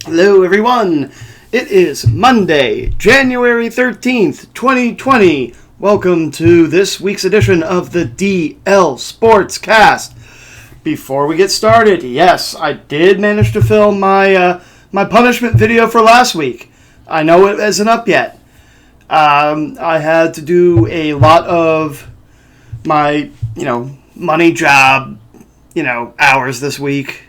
Hello everyone, it is Monday, January 13th, 2020. Welcome to this week's edition of the DL Sportscast. Before we get started, yes, I did manage to film my punishment video for last week. I know it isn't up yet. I had to do a lot of my, money job, hours this week.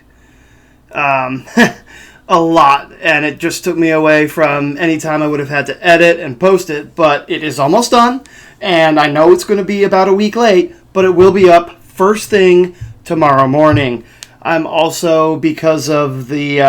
A lot, and it just took me away from any time I would have had to edit and post it, but it is almost done, and I know it's going to be about a week late, but it will be up first thing tomorrow morning. I'm also, because of the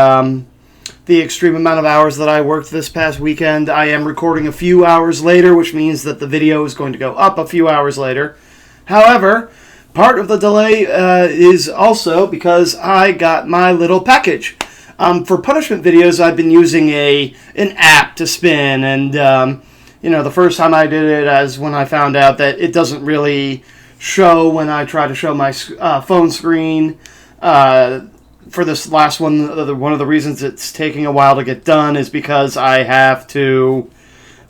extreme amount of hours that I worked this past weekend, I am recording a few hours later, which means that the video is going to go up a few hours later. However, part of the delay is also because I got my little package. For punishment videos, I've been using an app to spin, and the first time I did it as when I found out that it doesn't really show when I try to show my phone screen. For this last one, one of the reasons it's taking a while to get done is because I have to,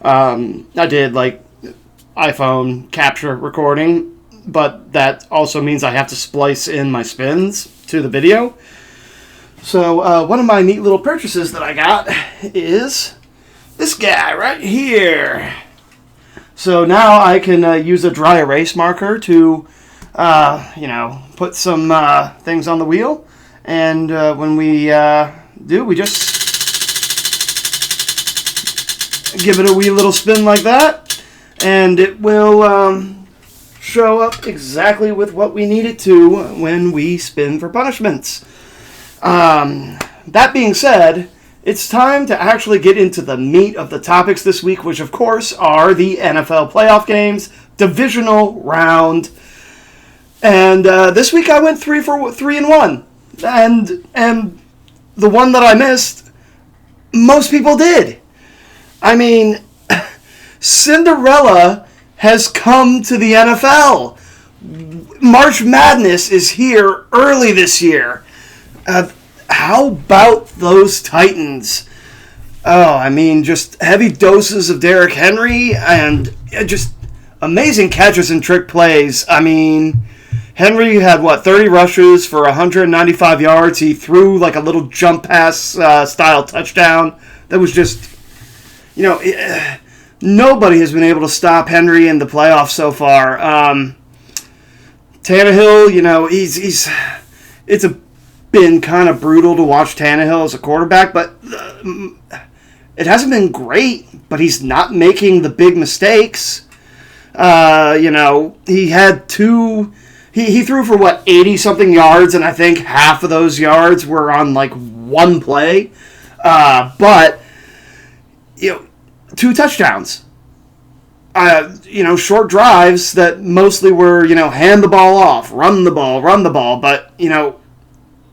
I did iPhone capture recording, but that also means I have to splice in my spins to the video. So one of my neat little purchases that I got is this guy right here. So now I can use a dry erase marker to, put some things on the wheel. And when we do, we just give it a wee little spin like that. And it will show up exactly with what we need it to when we spin for punishments. That being said, it's time to actually get into the meat of the topics this week, which of course are the NFL playoff games, divisional round. And this week I went 3-1. And the one that I missed, most people did. I mean, Cinderella has come to the NFL. March Madness is here early this year. How about those Titans? Just heavy doses of Derrick Henry and just amazing catches and trick plays. Henry had, 30 rushes for 195 yards. He threw a little jump pass style touchdown. That was just, nobody has been able to stop Henry in the playoffs so far. Tannehill, it's been kind of brutal to watch Tannehill as a quarterback, but it hasn't been great, but he's not making the big mistakes. He had he threw for 80-something yards, and I think half of those yards were on one play. But 2 touchdowns. Short drives that mostly were, hand the ball off, run the ball, but,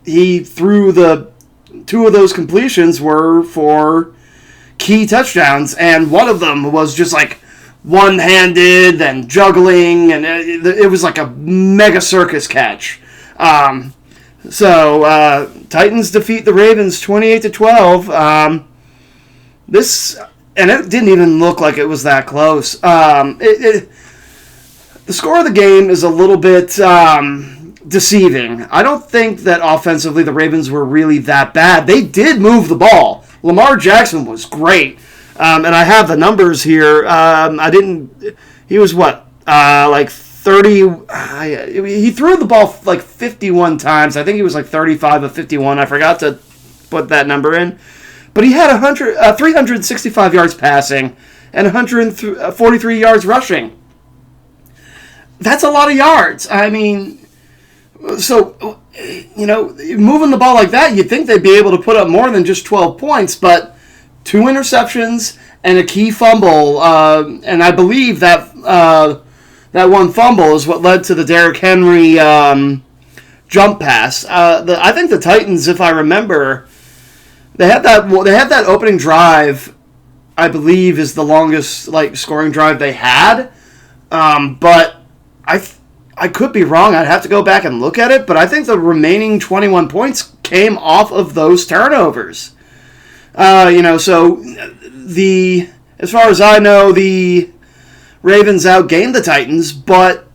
he threw 2 of those completions were for key touchdowns, and one of them was just one-handed and juggling, and it was like a mega circus catch. Titans defeat the Ravens 28-12. And it didn't even look like it was that close. The score of the game is a little bit deceiving. I don't think that offensively the Ravens were really that bad. They did move the ball. Lamar Jackson was great. And I have the numbers here. He was 30. He threw the ball 51 times. I think he was 35 of 51. I forgot to put that number in. But he had 365 yards passing and 143 yards rushing. That's a lot of yards. So, moving the ball like that, you'd think they'd be able to put up more than just 12 points, but 2 interceptions and a key fumble, and I believe that one fumble is what led to the Derrick Henry jump pass. I think the Titans, if I remember, they had that opening drive. I believe is the longest scoring drive they had, but I could be wrong. I'd have to go back and look at it, but I think the remaining 21 points came off of those turnovers. So as far as I know, the Ravens outgained the Titans, but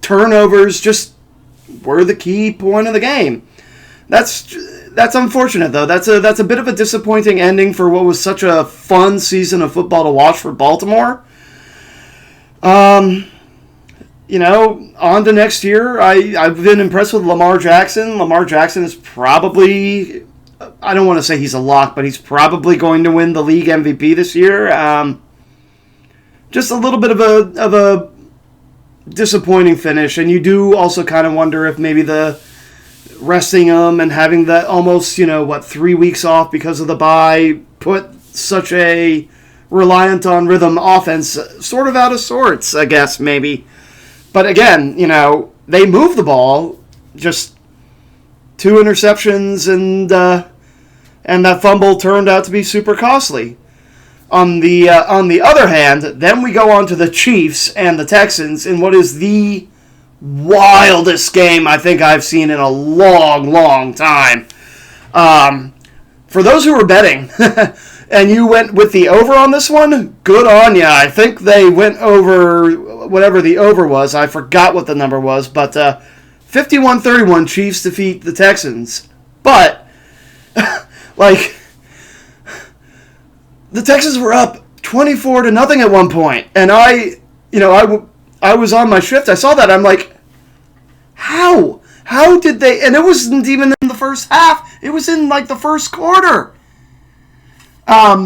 turnovers just were the key point of the game. That's unfortunate, though. That's a bit of a disappointing ending for what was such a fun season of football to watch for Baltimore. On to next year. I've been impressed with Lamar Jackson. Lamar Jackson is probably, I don't want to say he's a lock, but he's probably going to win the league MVP this year. Just a little bit of a disappointing finish, and you do also kind of wonder if maybe the resting him and having that almost 3 weeks off because of the bye put such a reliant on rhythm offense sort of out of sorts, I guess, maybe. But again, they moved the ball, just 2 interceptions, and that fumble turned out to be super costly. On the other hand, then we go on to the Chiefs and the Texans in what is the wildest game I think I've seen in a long, long time. For those who were betting, and you went with the over on this one, good on ya. I think they went over whatever the over was. I forgot what the number was, but 51-31 Chiefs defeat the Texans. But, the Texans were up 24-0 at one point, and I was on my shift. I saw that. I'm like, how? How did they? And it wasn't even in the first half. It was in the first quarter. At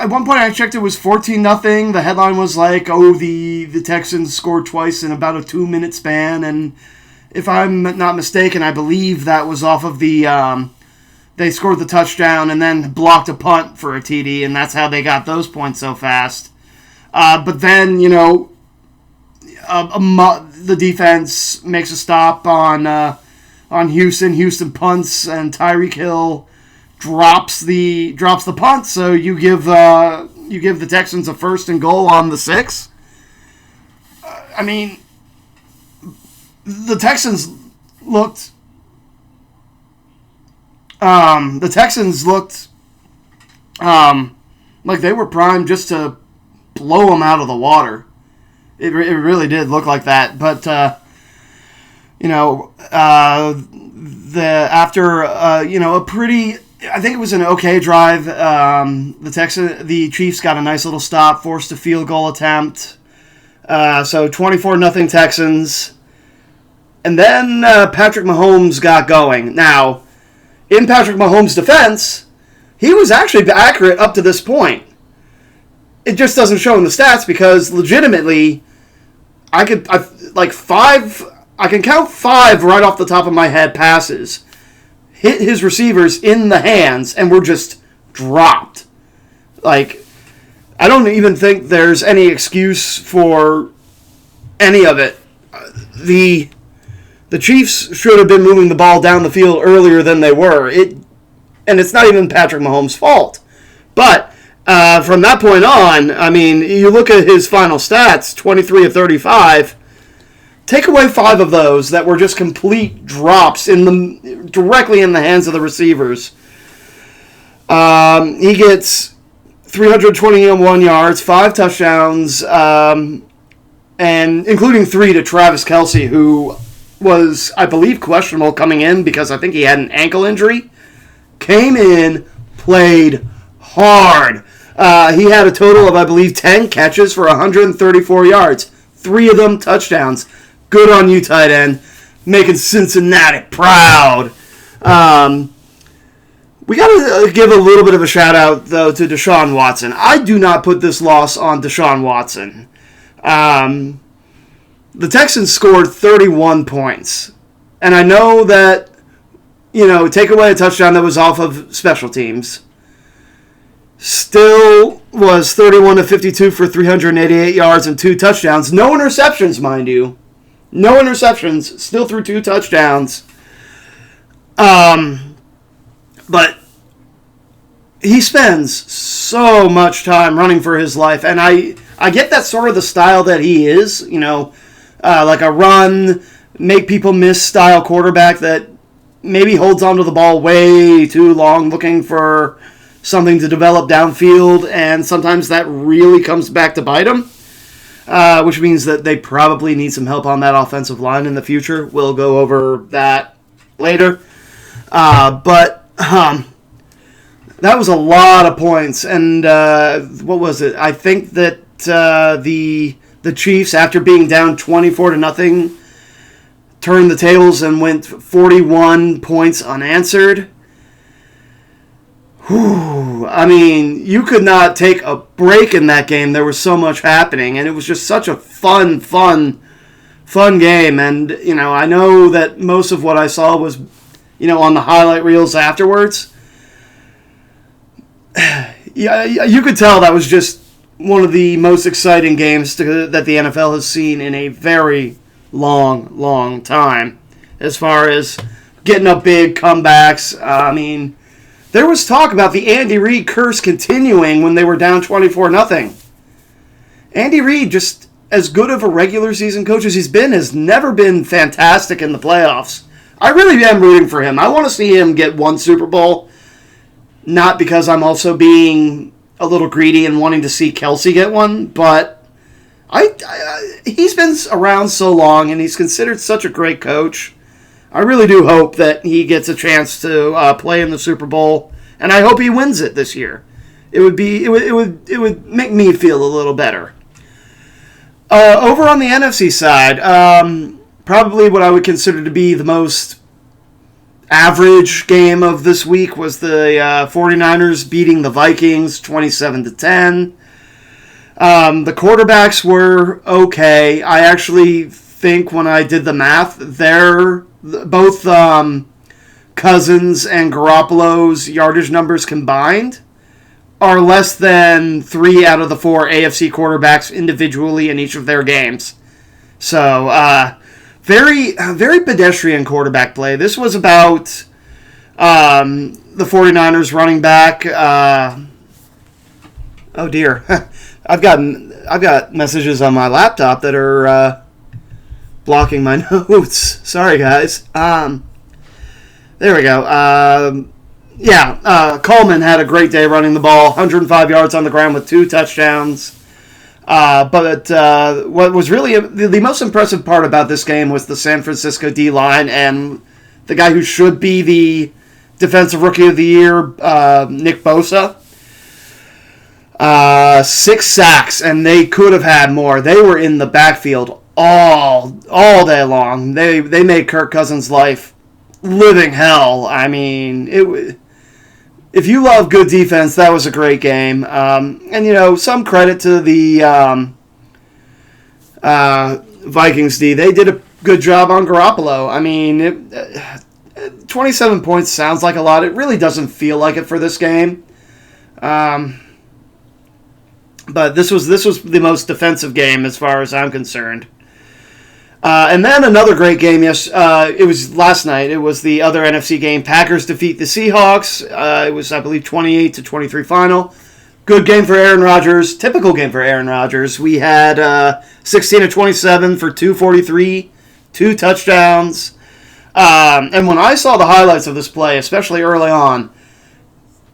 one point I checked, it was 14-0. The headline was the Texans scored twice in about a 2-minute span, and if I'm not mistaken, I believe that was off of the. They scored the touchdown and then blocked a punt for a TD, and that's how they got those points so fast. But then, the defense makes a stop on Houston. Houston punts, and Tyreek Hill drops the punt. So you give the Texans a 1st and goal on the 6. The Texans looked. Like they were primed just to blow them out of the water. It really did look like that. But after a pretty, I think it was an okay drive. The Chiefs got a nice little stop, forced a field goal attempt. So 24-0 Texans, and then Patrick Mahomes got going. Now, in Patrick Mahomes' defense, he was actually accurate up to this point. It just doesn't show in the stats because legitimately, I can count 5 right off the top of my head passes, hit his receivers in the hands, and were just dropped. I don't even think there's any excuse for any of it. The Chiefs should have been moving the ball down the field earlier than they were. And it's not even Patrick Mahomes' fault. But from that point on, you look at his final stats, 23 of 35. Take away 5 of those that were just complete drops directly in the hands of the receivers. He gets 321 yards, 5 touchdowns, and including 3 to Travis Kelce, who was, I believe, questionable coming in because I think he had an ankle injury. Came in, played hard. He had a total of, I believe, 10 catches for 134 yards. 3 of them touchdowns. Good on you, tight end. Making Cincinnati proud. We got to give a little bit of a shout out, though, to Deshaun Watson. I do not put this loss on Deshaun Watson. The Texans scored 31 points. And I know that, take away a touchdown that was off of special teams. Still was 31 of 52 for 388 yards and 2 touchdowns. No interceptions, mind you. No interceptions. Still threw 2 touchdowns. But he spends so much time running for his life. And I get that's sort of the style that he is, like a run, make people miss style quarterback that maybe holds onto the ball way too long, looking for something to develop downfield, and sometimes that really comes back to bite them, which means that they probably need some help on that offensive line in the future. We'll go over that later. But that was a lot of points, and what was it? I think that the Chiefs, after being down 24-0, turned the tables and went 41 points unanswered. Whew. I mean, you could not take a break in that game. There was so much happening, and it was just such a fun game. And, I know that most of what I saw was, on the highlight reels afterwards. Yeah, you could tell that was just one of the most exciting games that the NFL has seen in a very long time, as far as getting up big comebacks. I mean, there was talk about the Andy Reid curse continuing when they were down 24-0. Andy Reid, just as good of a regular season coach as he's been, has never been fantastic in the playoffs. I really am rooting for him. I want to see him get one Super Bowl, not because I'm also being a little greedy and wanting to see Kelsey get one, but he's been around so long and he's considered such a great coach. I really do hope that he gets a chance to play in the Super Bowl, and I hope he wins it this year. It would make me feel a little better. Over on the NFC side, probably what I would consider to be the most average game of this week was the 49ers beating the Vikings 27-10. The quarterbacks were okay. I actually think when I did the math, both Cousins and Garoppolo's yardage numbers combined are less than 3 out of the 4 AFC quarterbacks individually in each of their games. So, very pedestrian quarterback play. This was about the 49ers running back. Oh dear, I've got messages on my laptop that are blocking my notes. Sorry, guys. There we go. Coleman had a great day running the ball. 105 yards on the ground with 2 touchdowns. But what was really the most impressive part about this game was the San Francisco D-line and the guy who should be the Defensive Rookie of the Year, Nick Bosa. 6 sacks, and they could have had more. They were in the backfield all day long. They made Kirk Cousins' life living hell. I mean, if you love good defense, that was a great game. And, some credit to the Vikings D. They did a good job on Garoppolo. I mean, 27 points sounds like a lot. It really doesn't feel like it for this game. But this was the most defensive game as far as I'm concerned. And then another great game, yes, it was last night. It was the other NFC game. Packers defeat the Seahawks. It was, I believe, 28-23 final. Good game for Aaron Rodgers. Typical game for Aaron Rodgers. We had 16-27 for 243, 2 touchdowns. And when I saw the highlights of this play, especially early on,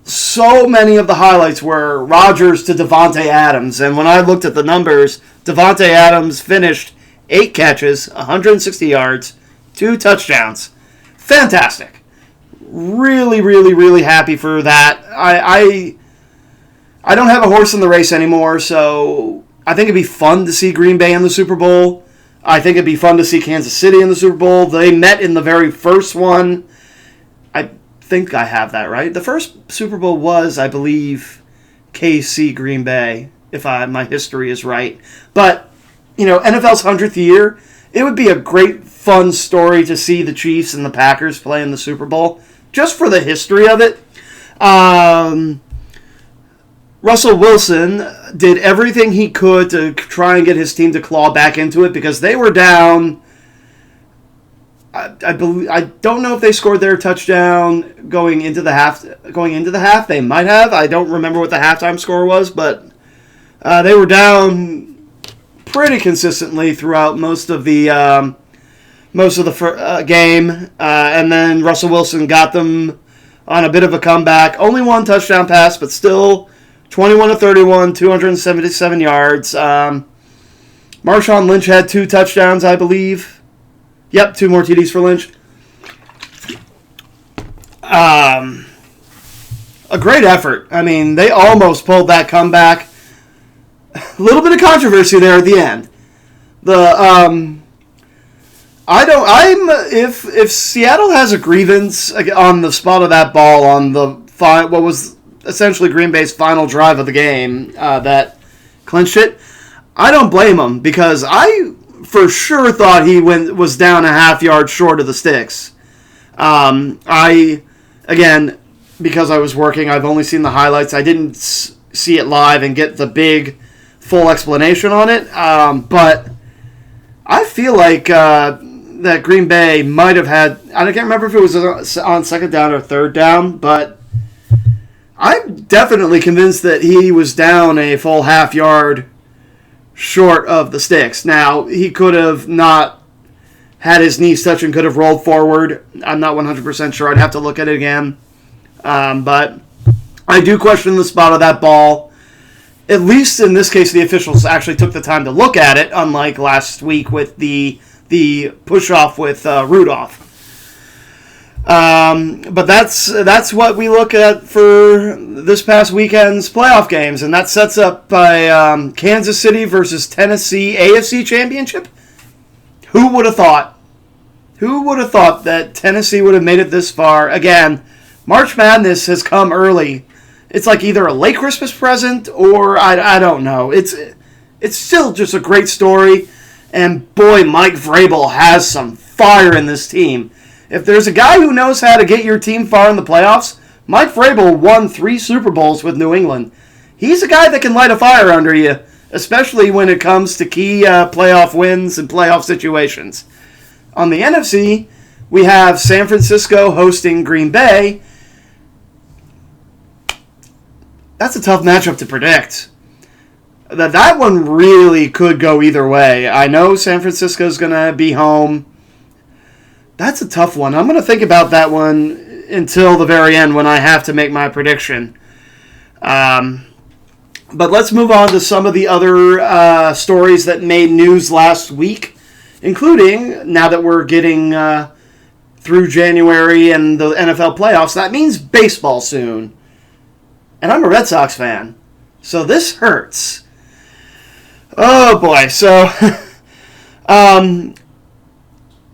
so many of the highlights were Rodgers to Davante Adams. And when I looked at the numbers, Davante Adams finished 8 catches, 160 yards, 2 touchdowns. Fantastic. Really, really, really happy for that. I don't have a horse in the race anymore, so I think it'd be fun to see Green Bay in the Super Bowl. I think it'd be fun to see Kansas City in the Super Bowl. They met in the very first one. I think I have that right. The first Super Bowl was, I believe, KC Green Bay, if my history is right. But NFL's 100th year, it would be a great, fun story to see the Chiefs and the Packers play in the Super Bowl, just for the history of it. Russell Wilson did everything he could to try and get his team to claw back into it because they were down. I don't know if they scored their touchdown going into the half. They might have. I don't remember what the halftime score was, but they were down pretty consistently throughout most of the most of the game, and then Russell Wilson got them on a bit of a comeback. Only one touchdown pass, but still 21 of 31, 277 yards. Marshawn Lynch had 2 touchdowns, I believe. Yep, 2 more TDs for Lynch. A great effort. I mean, they almost pulled that comeback. A little bit of controversy there at the end. If Seattle has a grievance on the spot of that ball on the what was essentially Green Bay's final drive of the game that clinched it, I don't blame him, because I for sure thought he was down a half yard short of the sticks. Again, because I was working, I've only seen the highlights. I didn't see it live and get the big, full explanation on it. But I feel like that Green Bay might have had... I can't remember if it was on second down or third down, but I'm definitely convinced that he was down a full half yard short of the sticks. Now, he could have not had his knees touch and could have rolled forward. I'm not 100% sure. I'd have to look at it again. But I do question the spot of that ball. At least in this case, the officials actually took the time to look at it, unlike last week with the push-off with Rudolph. But that's what we look at for this past weekend's playoff games, and that sets up by Kansas City versus Tennessee AFC Championship. Who would have thought? Who would have thought that Tennessee would have made it this far? Again, March Madness has come early. It's like either a late Christmas present or I don't know. It's still just a great story, and boy, Mike Vrabel has some fire in this team. If there's a guy who knows how to get your team far in the playoffs, Mike Vrabel won 3 Super Bowls with New England. He's a guy that can light a fire under you, especially when it comes to key playoff wins and playoff situations. On the NFC, we have San Francisco hosting Green Bay. That's a tough matchup to predict. That one really could go either way. I know San Francisco's going to be home. That's a tough one. I'm going to think about that one until the very end when I have to make my prediction. But let's move on to some of the other stories that made news last week, including, now that we're getting through January and the NFL playoffs, that means baseball soon. And I'm a Red Sox fan, so this hurts. Oh boy, so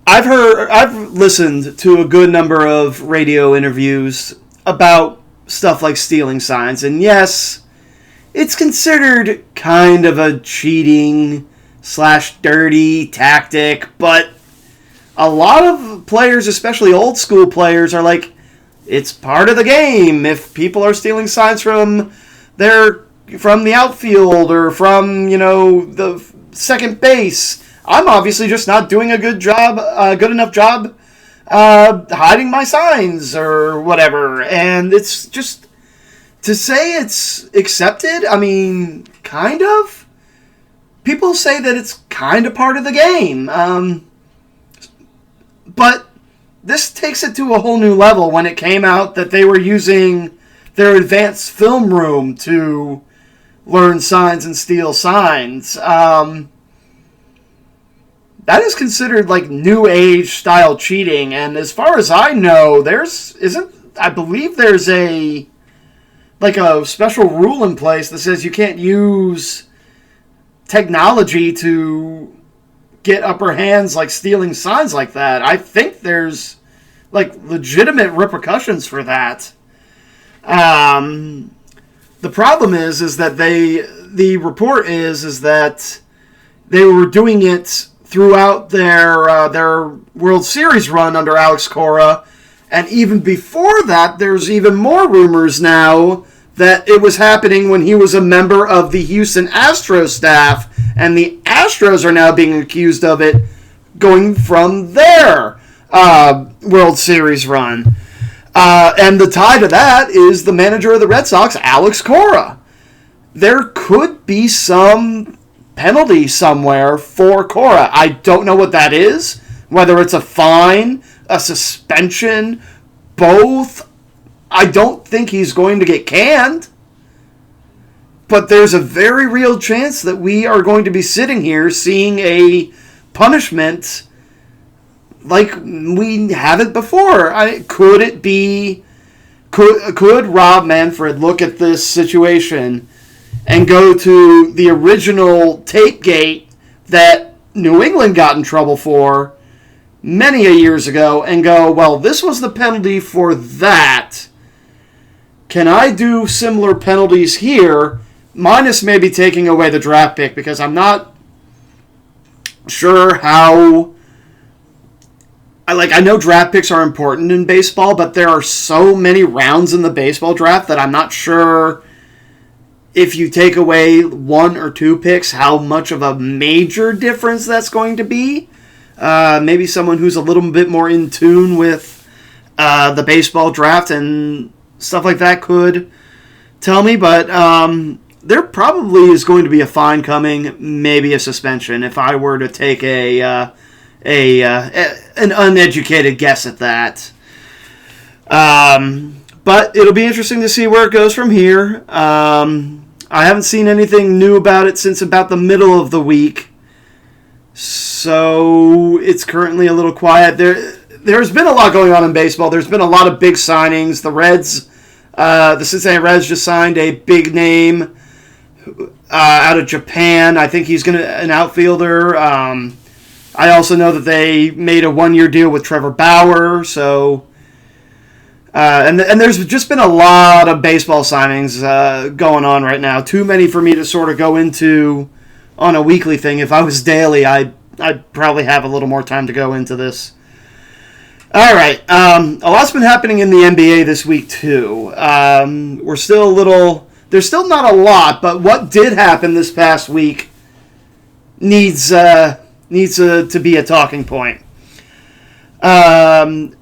I've listened to a good number of radio interviews about stuff like stealing signs, and yes, it's considered kind of a cheating / dirty tactic, but a lot of players, especially old school players, are like, it's part of the game. If people are stealing signs from the outfield or from, the second base, I'm obviously just not doing a good enough job hiding my signs or whatever. And it's just, to say it's accepted, I mean, kind of. People say that it's kind of part of the game. But this takes it to a whole new level when it came out that they were using their advanced film room to learn signs and steal signs. That is considered like new age style cheating, and as far as I know, I believe there's a special rule in place that says you can't use technology to get upper hands like stealing signs like that. I think there's legitimate repercussions for that. The problem is that the report is that they were doing it throughout their World Series run under Alex Cora, and even before that, there's even more rumors now that it was happening when he was a member of the Houston Astros staff, and the Astros are now being accused of it going from their World Series run. And the tie to that is the manager of the Red Sox, Alex Cora. There could be some penalty somewhere for Cora. I don't know what that is, Whether it's a fine, a suspension, both, I don't think he's going to get canned. But there's a very real chance that we are going to be sitting here seeing a punishment like we haven't before. Could it be... Could Rob Manfred look at this situation and go to the original Tapegate that New England got in trouble for many a years ago and go, well, this was the penalty for that. Can I do similar penalties here, minus maybe taking away the draft pick, because I'm not sure how... I know draft picks are important in baseball, but there are so many rounds in the baseball draft that I'm not sure if you take away 1 or 2 picks, how much of a major difference that's going to be. Maybe someone who's a little bit more in tune with the baseball draft and stuff like that could tell me, but there probably is going to be a fine coming, maybe a suspension, if I were to take an uneducated guess at that. But it'll be interesting to see where it goes from here. I haven't seen anything new about it since about the middle of the week, so it's currently a little quiet. There's been a lot going on in baseball. There's been a lot of big signings. The Cincinnati Reds just signed a big name out of Japan. I think he's an outfielder. I also know that they made a 1-year deal with Trevor Bauer. So, and there's just been a lot of baseball signings going on right now. Too many for me to sort of go into on a weekly thing. If I was daily, I'd probably have a little more time to go into this. All right, a lot's been happening in the NBA this week too. We're still a little. There's still not a lot, but what did happen this past week needs to be a talking point. The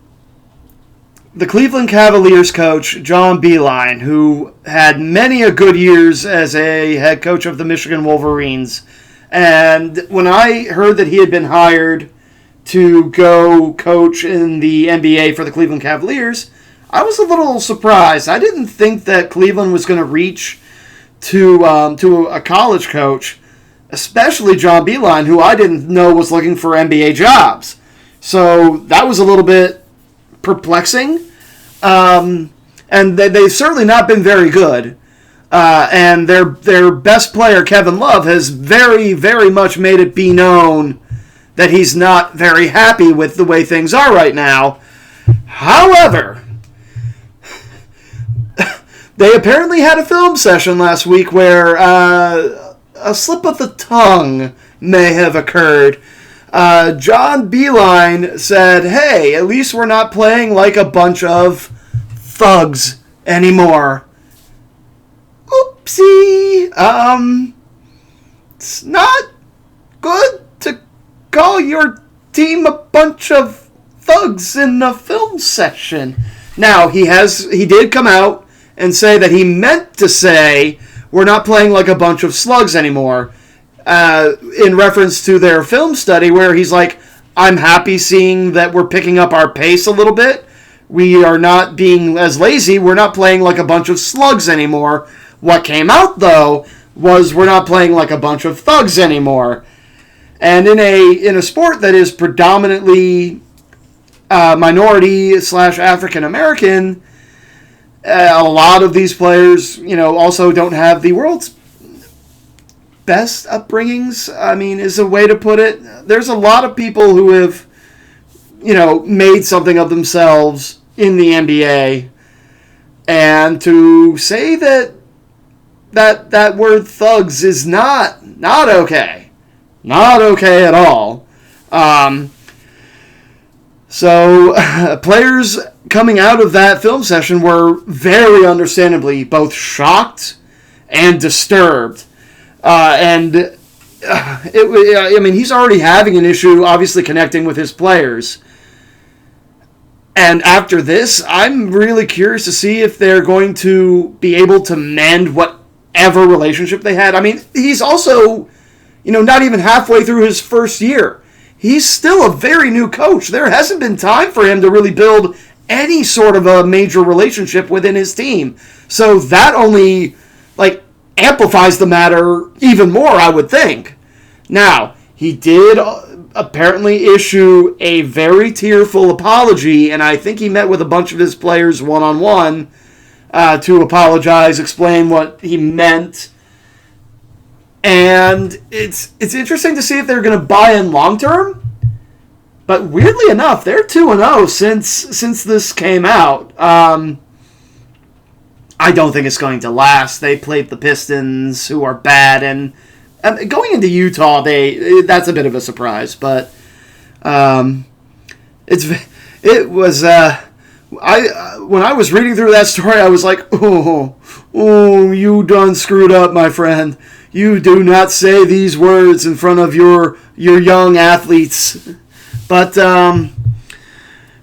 Cleveland Cavaliers coach, John Beilein, who had many a good years as a head coach of the Michigan Wolverines, and when I heard that he had been hired to go coach in the NBA for the Cleveland Cavaliers, I was a little surprised. I didn't think that Cleveland was going to reach to a college coach, especially John Beilein, who I didn't know was looking for NBA jobs. So that was a little bit perplexing. And they've certainly not been very good. And their best player, Kevin Love, has very, very much made it be known that he's not very happy with the way things are right now. However, they apparently had a film session last week where a slip of the tongue may have occurred. John Beilein said, hey, at least we're not playing like a bunch of thugs anymore. Oopsie. It's not good to call your team a bunch of thugs in a film session. Now, he did come out and say that he meant to say we're not playing like a bunch of slugs anymore, in reference to their film study where he's like, I'm happy seeing that we're picking up our pace a little bit. We are not being as lazy. We're not playing like a bunch of slugs anymore. What came out, though, was we're not playing like a bunch of thugs anymore. And in a sport that is predominantly minority / African American, a lot of these players, also don't have the world's best upbringings, is a way to put it. There's a lot of people who have, made something of themselves in the NBA. And to say that word thugs is not okay. Not okay at all. So players coming out of that film session were very understandably both shocked and disturbed. He's already having an issue, obviously, connecting with his players. And after this, I'm really curious to see if they're going to be able to mend whatever relationship they had. He's also, not even halfway through his first year. he's still a very new coach. There hasn't been time for him to really build any sort of a major relationship within his team. So that only amplifies the matter even more, I would think. Now, he did apparently issue a very tearful apology, and I think he met with a bunch of his players one-on-one to apologize, explain what he meant. And it's interesting to see if they're going to buy in long-term. But weirdly enough, they're 2-0 since this came out. I don't think it's going to last. They played the Pistons, who are bad, and going into Utah, that's a bit of a surprise. But when I was reading through that story, I was like, oh, you done screwed up, my friend. You do not say these words in front of your young athletes. But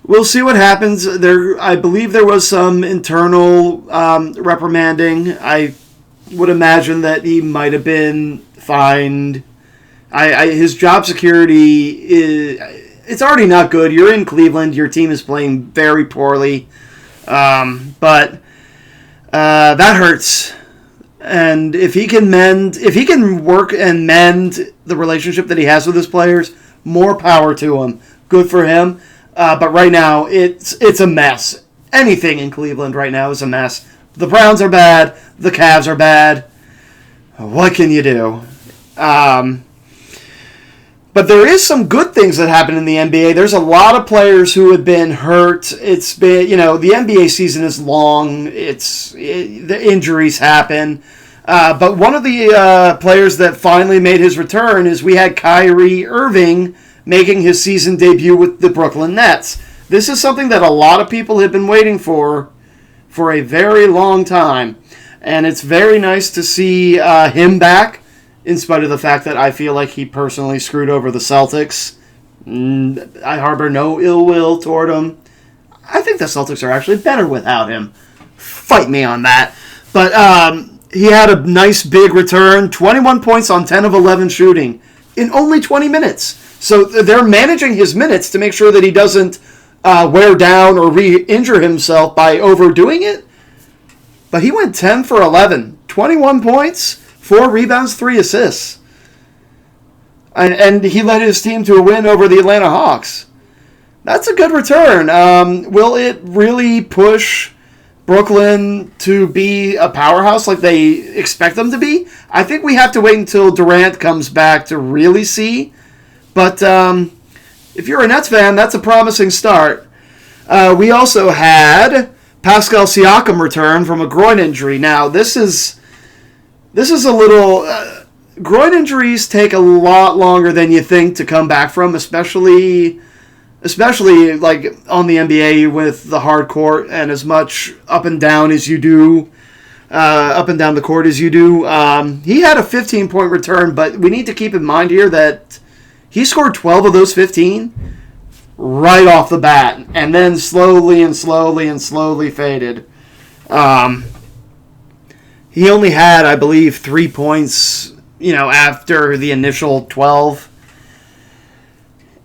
we'll see what happens. I believe there was some internal reprimanding. I would imagine that he might have been fined. His job security it's already not good. You're in Cleveland. Your team is playing very poorly. But that hurts. And if he can work and mend the relationship that he has with his players, more power to him. Good for him. But right now, it's a mess. Anything in Cleveland right now is a mess. The Browns are bad. The Cavs are bad. What can you do? But there is some good things that happen in the NBA. There's a lot of players who have been hurt. It's been, the NBA season is long. The injuries happen. But one of the players that finally made his return is we had Kyrie Irving making his season debut with the Brooklyn Nets. This is something that a lot of people have been waiting for a very long time. And it's very nice to see him back, in spite of the fact that I feel like he personally screwed over the Celtics. I harbor no ill will toward him. I think the Celtics are actually better without him. Fight me on that. But he had a nice big return, 21 points on 10 of 11 shooting in only 20 minutes. So they're managing his minutes to make sure that he doesn't wear down or re-injure himself by overdoing it. But he went 10 for 11, 21 points, 4 rebounds, 3 assists. And he led his team to a win over the Atlanta Hawks. That's a good return. Will it really push Brooklyn to be a powerhouse like they expect them to be? I think we have to wait until Durant comes back to really see. But if you're a Nets fan, that's a promising start. We also had Pascal Siakam return from a groin injury. Now, this is a little... groin injuries take a lot longer than you think to come back from, especially like on the NBA with the hard court and as much up and down as you do, up and down the court as you do. He had a 15-point return, but we need to keep in mind here that he scored 12 of those 15 right off the bat, and then slowly faded. He only had, I believe, 3 points, after the initial 12.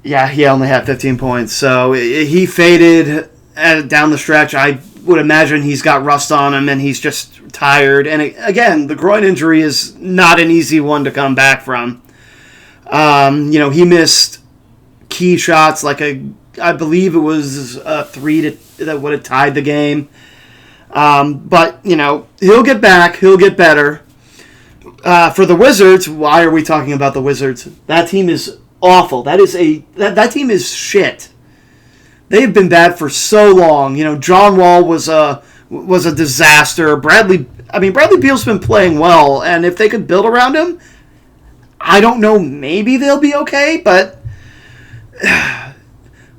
Yeah, he only had 15 points. So he faded down the stretch. I would imagine he's got rust on him and he's just tired. And again, the groin injury is not an easy one to come back from. He missed key shots, I believe it was a 3 that would have tied the game. But he'll get back. He'll get better. For the Wizards, why are we talking about the Wizards? That team is awful. That team is shit. They've been bad for so long. John Wall was a disaster. Bradley Beal's been playing well, and if they could build around him, I don't know, maybe they'll be okay, but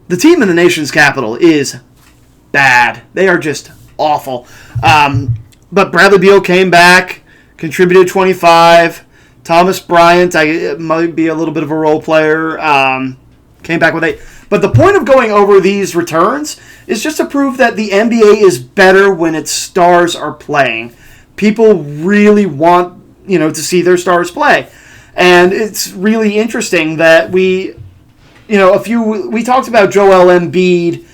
the team in the nation's capital is bad. They are just awful. But Bradley Beal came back, contributed 25. Thomas Bryant, might be a little bit of a role player, came back with 8. But the point of going over these returns is just to prove that the NBA is better when its stars are playing. People really want, to see their stars play. And it's really interesting that we talked about Joel Embiid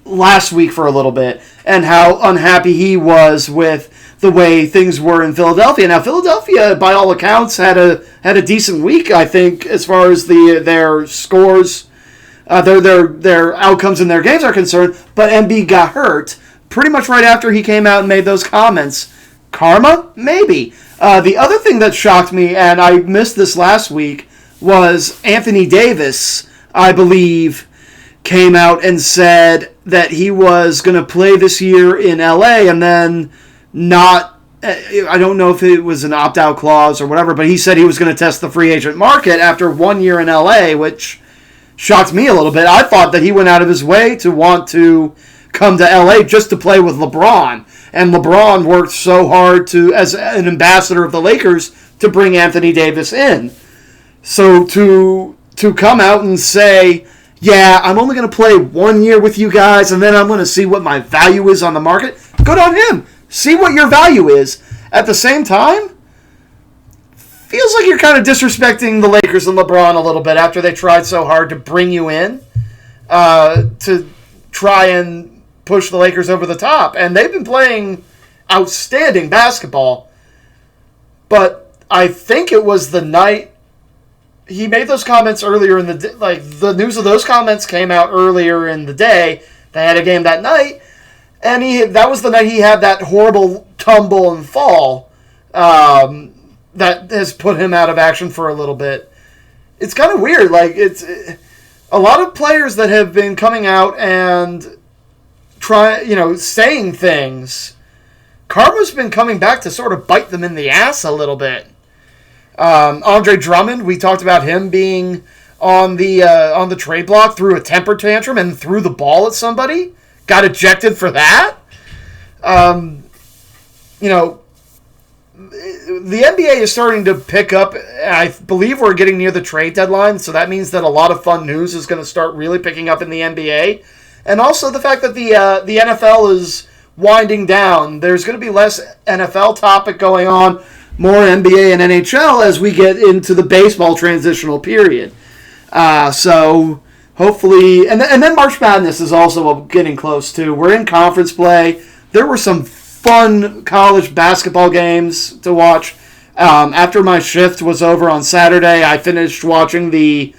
last week for a little bit and how unhappy he was with the way things were in Philadelphia. Now, Philadelphia, by all accounts, had a decent week, I think, as far as their scores, their outcomes in their games are concerned. But Embiid got hurt pretty much right after he came out and made those comments. Karma? Maybe. The other thing that shocked me, and I missed this last week, was Anthony Davis, I believe, came out and said that he was going to play this year in LA and then not, I don't know if it was an opt-out clause or whatever, but he said he was going to test the free agent market after 1 year in LA, which shocked me a little bit. I thought that he went out of his way to want to come to LA just to play with LeBron. And LeBron worked so hard as an ambassador of the Lakers to bring Anthony Davis in. So to come out and say, yeah, I'm only going to play 1 year with you guys and then I'm going to see what my value is on the market, good on him. See what your value is. At the same time, feels like you're kind of disrespecting the Lakers and LeBron a little bit after they tried so hard to bring you in to try and push the Lakers over the top. And they've been playing outstanding basketball. But I think it was the night he made those comments earlier in the day. Like, the news of those comments came out earlier in the day. They had a game that night. And that was the night he had that horrible tumble and fall that has put him out of action for a little bit. It's kind of weird. Like, it's a lot of players that have been coming out and saying things. Karma's been coming back to sort of bite them in the ass a little bit. Andre Drummond, we talked about him being on the trade block, threw a temper tantrum and threw the ball at somebody. Got ejected for that. The NBA is starting to pick up. I believe we're getting near the trade deadline, so that means that a lot of fun news is going to start really picking up in the NBA. And also the fact that the NFL is winding down. There's going to be less NFL topic going on, more NBA and NHL as we get into the baseball transitional period. So hopefully, and then March Madness is also getting close too. We're in conference play. There were some fun college basketball games to watch. After my shift was over on Saturday, I finished watching the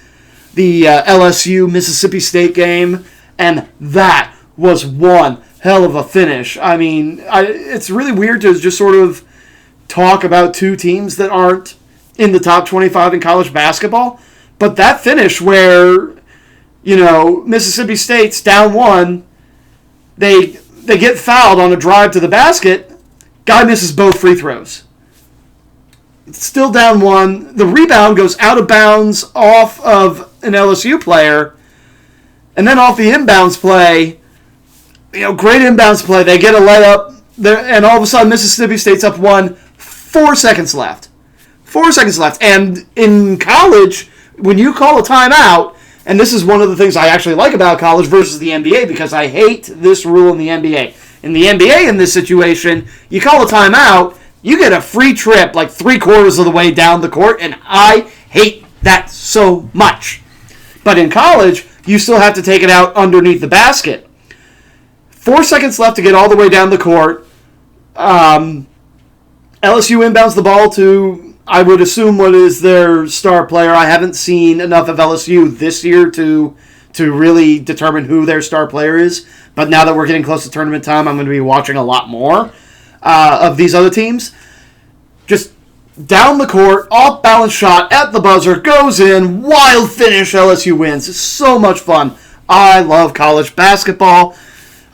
LSU Mississippi State game, and that was one hell of a finish. I mean, it's really weird to just sort of talk about two teams that aren't in the top 25 in college basketball, but that finish where, Mississippi State's down one, they get fouled on a drive to the basket, guy misses both free throws. It's still down one. The rebound goes out of bounds off of an LSU player, and then off the inbounds play, great inbounds play. They get a layup, and all of a sudden Mississippi State's up one, 4 seconds left. 4 seconds left. And in college, when you call a timeout, and this is one of the things I actually like about college versus the NBA, because I hate this rule in the NBA. In the NBA, in this situation, you call a timeout, you get a free trip like 3/4 of the way down the court, and I hate that so much. But in college, you still have to take it out underneath the basket. 4 seconds left to get all the way down the court. LSU inbounds the ball to, I would assume, what is their star player. I haven't seen enough of LSU this year to really determine who their star player is. But now that we're getting close to tournament time, I'm going to be watching a lot more of these other teams. Just down the court, off-balance shot at the buzzer, goes in, wild finish, LSU wins. It's so much fun. I love college basketball.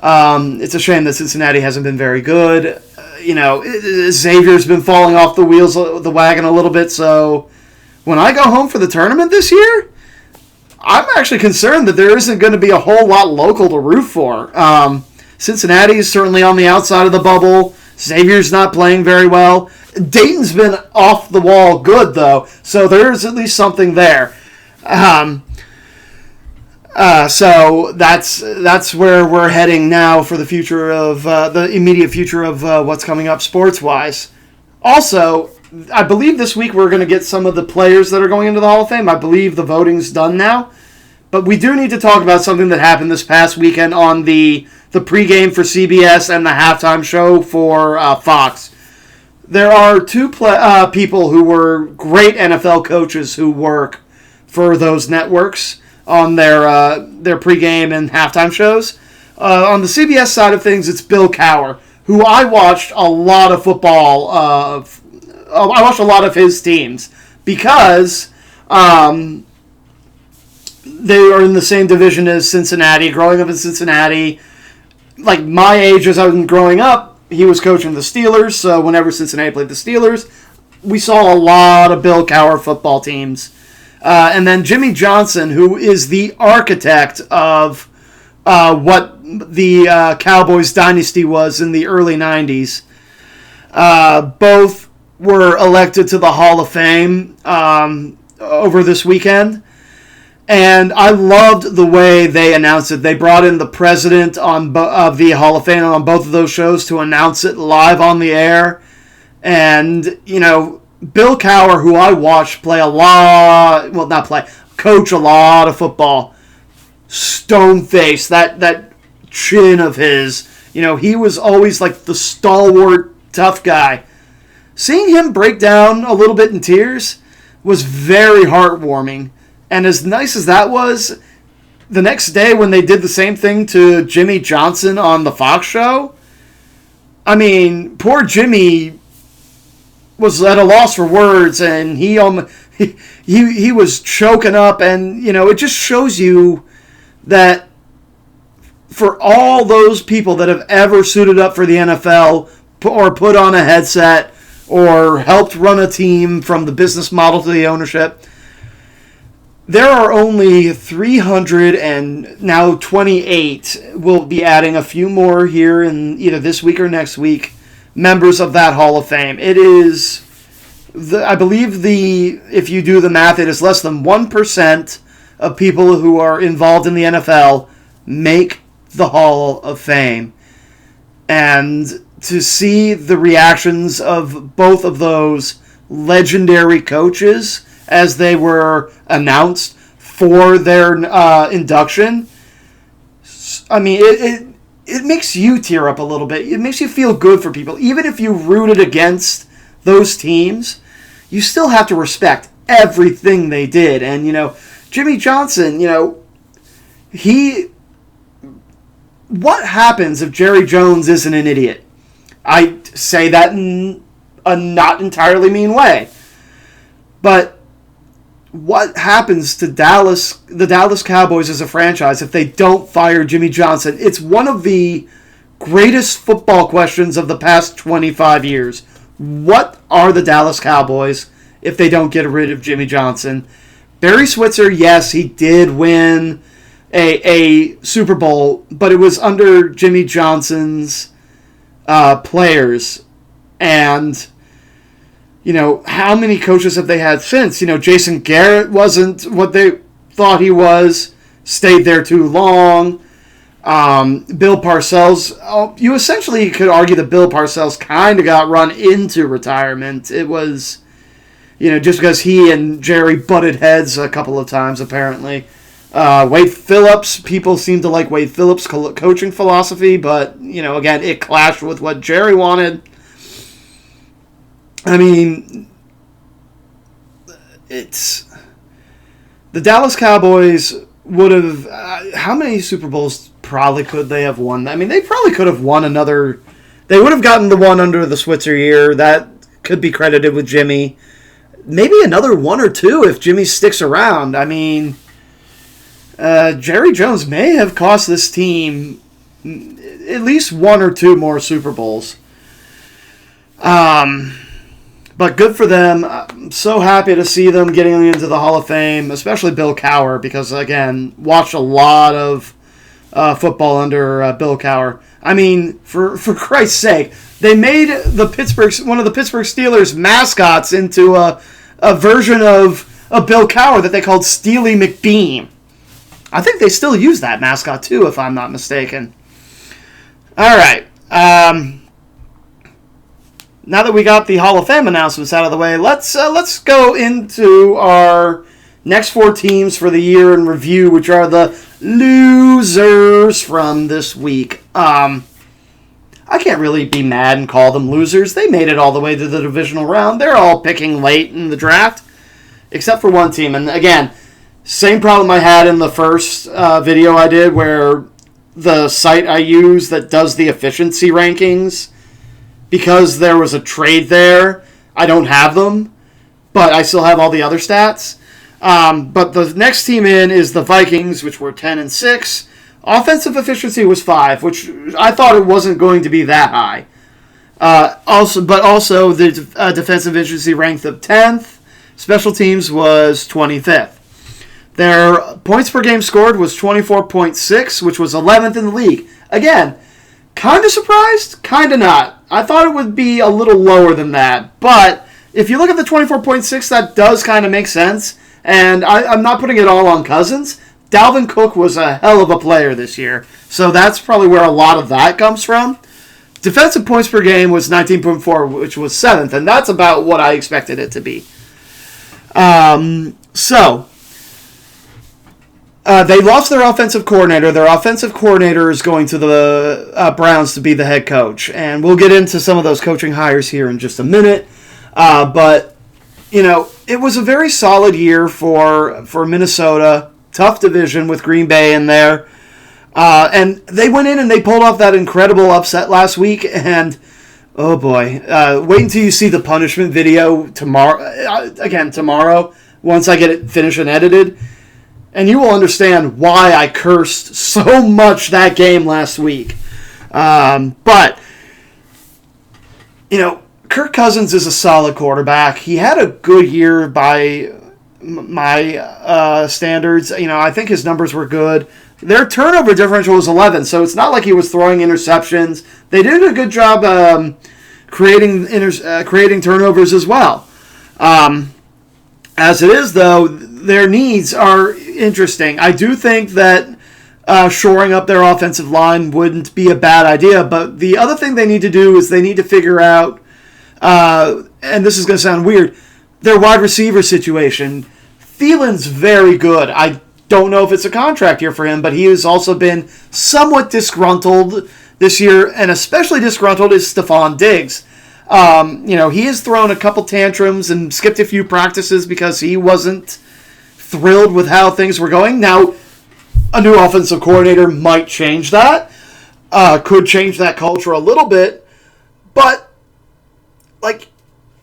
It's a shame that Cincinnati hasn't been very good. Xavier's been falling off the wheels of the wagon a little bit, so when I go home for the tournament this year, I'm actually concerned that there isn't going to be a whole lot local to root for. Cincinnati is certainly on the outside of the bubble. Xavier's not playing very well. Dayton's been off the wall good, though, so there's at least something there. So that's where we're heading now for the future of the immediate future of what's coming up sports-wise. Also, I believe this week we're going to get some of the players that are going into the Hall of Fame. I believe the voting's done now. But we do need to talk about something that happened this past weekend on the pregame for CBS and the halftime show for Fox. There are two people who were great NFL coaches who work for those networks on their pregame and halftime shows. On the CBS side of things, it's Bill Cowher, who I watched a lot of football. I watched a lot of his teams because they are in the same division as Cincinnati. Growing up in Cincinnati, like my age as I was growing up, he was coaching the Steelers. So whenever Cincinnati played the Steelers, we saw a lot of Bill Cowher football teams. And then Jimmy Johnson, who is the architect of what the Cowboys dynasty was in the early 90s. Both were elected to the Hall of Fame over this weekend. And I loved the way they announced it. They brought in the president of the Hall of Fame on both of those shows to announce it live on the air. And, Bill Cowher, who I watched coach a lot of football. Stone face, that chin of his. He was always like the stalwart, tough guy. Seeing him break down a little bit in tears was very heartwarming. And as nice as that was, the next day when they did the same thing to Jimmy Johnson on the Fox show, I mean, poor Jimmy was at a loss for words, and he was choking up, and it just shows you that for all those people that have ever suited up for the NFL or put on a headset or helped run a team from the business model to the ownership, there are only 300 and now 28. We'll be adding a few more here in either this week or next week, members of that Hall of Fame. It is, I believe if you do the math, it is less than 1% of people who are involved in the NFL make the Hall of Fame. And to see the reactions of both of those legendary coaches as they were announced for their induction, I mean, it makes you tear up a little bit. It makes you feel good for people. Even if you rooted against those teams, you still have to respect everything they did. And, Jimmy Johnson, what happens if Jerry Jones isn't an idiot? I say that in a not entirely mean way. But what happens to the Dallas Cowboys as a franchise if they don't fire Jimmy Johnson? It's one of the greatest football questions of the past 25 years. What are the Dallas Cowboys if they don't get rid of Jimmy Johnson? Barry Switzer, yes, he did win a Super Bowl, but it was under Jimmy Johnson's players. And how many coaches have they had since? Jason Garrett wasn't what they thought he was, stayed there too long. Bill Parcells, you essentially could argue that Bill Parcells kind of got run into retirement. It was, just because he and Jerry butted heads a couple of times, apparently. Wade Phillips, people seem to like Wade Phillips' coaching philosophy, but, again, it clashed with what Jerry wanted. I mean, it's the Dallas Cowboys would have. How many Super Bowls probably could they have won? I mean, they probably could have won another. They would have gotten the one under the Switzer year. That could be credited with Jimmy. Maybe another one or two if Jimmy sticks around. I mean, Jerry Jones may have cost this team at least one or two more Super Bowls. But good for them. I'm so happy to see them getting into the Hall of Fame, especially Bill Cowher, because, again, watched a lot of football under Bill Cowher. I mean, for Christ's sake, they made one of the Pittsburgh Steelers mascots into a version of Bill Cowher that they called Steely McBeam. I think they still use that mascot, too, if I'm not mistaken. All right. Now that we got the Hall of Fame announcements out of the way, let's go into our next 4 teams for the year in review, which are the losers from this week. I can't really be mad and call them losers. They made it all the way to the divisional round. They're all picking late in the draft, except for one team. And again, same problem I had in the first video I did, where the site I use that does the efficiency rankings, because there was a trade there, I don't have them, but I still have all the other stats. But the next team in is the Vikings, which were 10-6. Offensive efficiency was 5, which I thought it wasn't going to be that high. Also the defensive efficiency ranked them 10th. Special teams was 25th. Their points per game scored was 24.6, which was 11th in the league. Again, kind of surprised, kind of not. I thought it would be a little lower than that. But if you look at the 24.6, that does kind of make sense. And I'm not putting it all on Cousins. Dalvin Cook was a hell of a player this year. So that's probably where a lot of that comes from. Defensive points per game was 19.4, which was 7th. And that's about what I expected it to be. They lost their offensive coordinator. Their offensive coordinator is going to the Browns to be the head coach. And we'll get into some of those coaching hires here in just a minute. But, it was a very solid year for Minnesota. Tough division with Green Bay in there. And they went in and they pulled off that incredible upset last week. And, oh boy, wait until you see the punishment video tomorrow, once I get it finished and edited. And you will understand why I cursed so much that game last week. But, Kirk Cousins is a solid quarterback. He had a good year by my standards. I think his numbers were good. Their turnover differential was 11, so it's not like he was throwing interceptions. They did a good job creating turnovers as well. As it is, though, their needs are interesting. I do think that shoring up their offensive line wouldn't be a bad idea, but the other thing they need to do is they need to figure out, and this is going to sound weird, their wide receiver situation. Thielen's very good. I don't know if it's a contract year for him, but he has also been somewhat disgruntled this year, and especially disgruntled is Stephon Diggs. He has thrown a couple tantrums and skipped a few practices because he wasn't thrilled with how things were going. Now, a new offensive coordinator might change that, could change that culture a little bit, but,